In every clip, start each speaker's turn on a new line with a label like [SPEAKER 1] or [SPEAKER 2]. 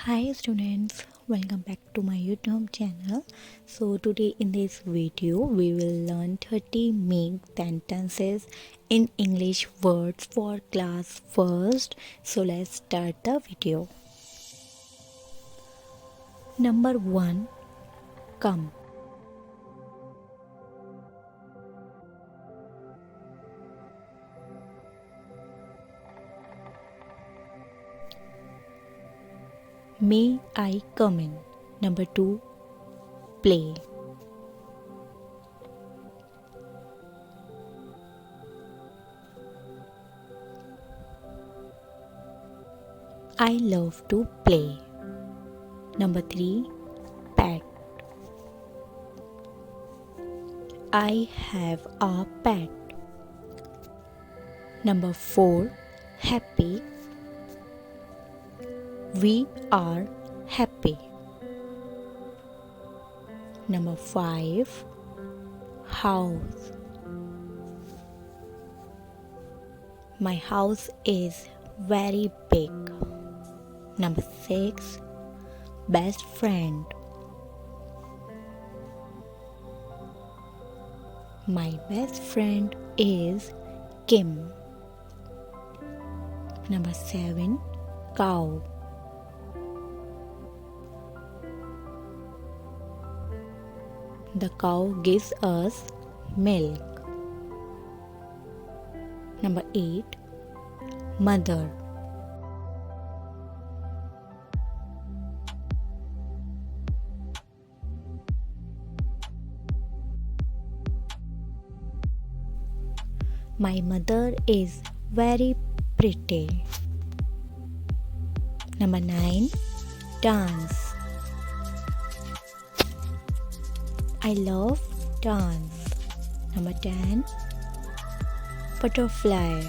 [SPEAKER 1] Hi students, welcome back to my YouTube channel. So today in this video we will learn 30 make sentences in English words for class first. So let's start the video. Number 1, come. May I come in? Number 2, play. I love to play. Number 3, pet. I have a pet. Number 4, happy. We are happy. Number 5, house. My house is very big. Number 6, best friend. My best friend is Kim. Number 7, cow. The cow gives us milk. Number 8, mother. My mother is very pretty. Number 9, dance. I love dance. Number 10, butterfly.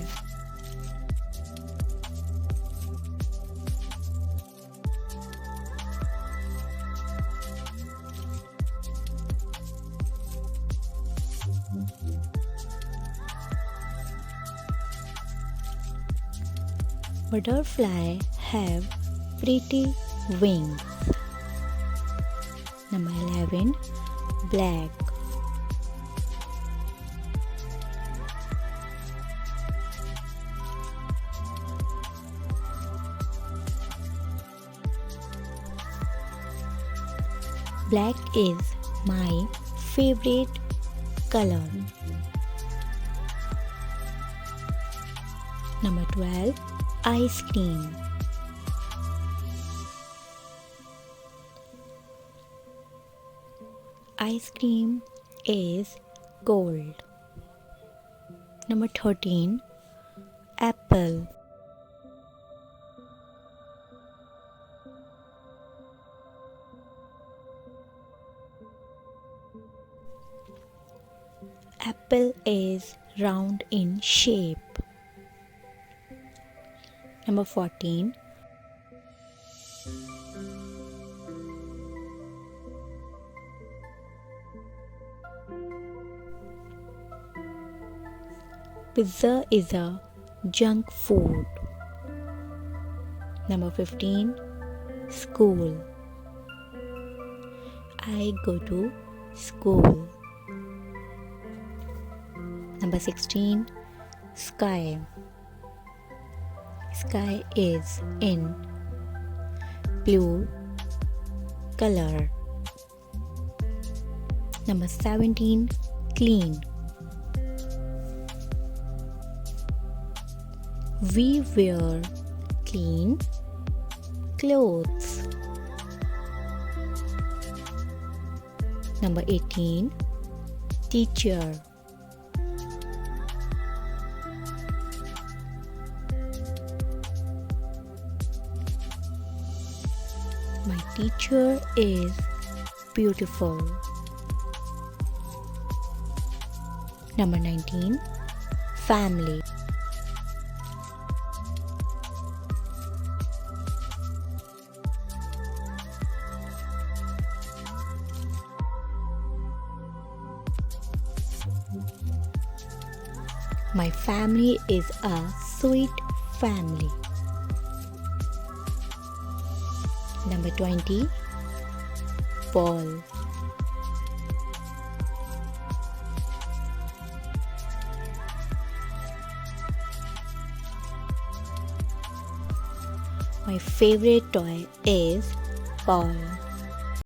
[SPEAKER 1] Butterfly have pretty wings. Number 11, black. Black is my favorite color. Number 12, ice cream. Ice cream is gold. Number 13, apple. Apple is round in shape. Number 14, pizza is a junk food. Number 15, school. I go to school. Number 16, sky. Sky is in blue color. Number 17, clean. We wear clean clothes. Number 18, teacher. My teacher is beautiful. Number 19, family. My family is a sweet family. Number 20, ball. My favorite toy is ball.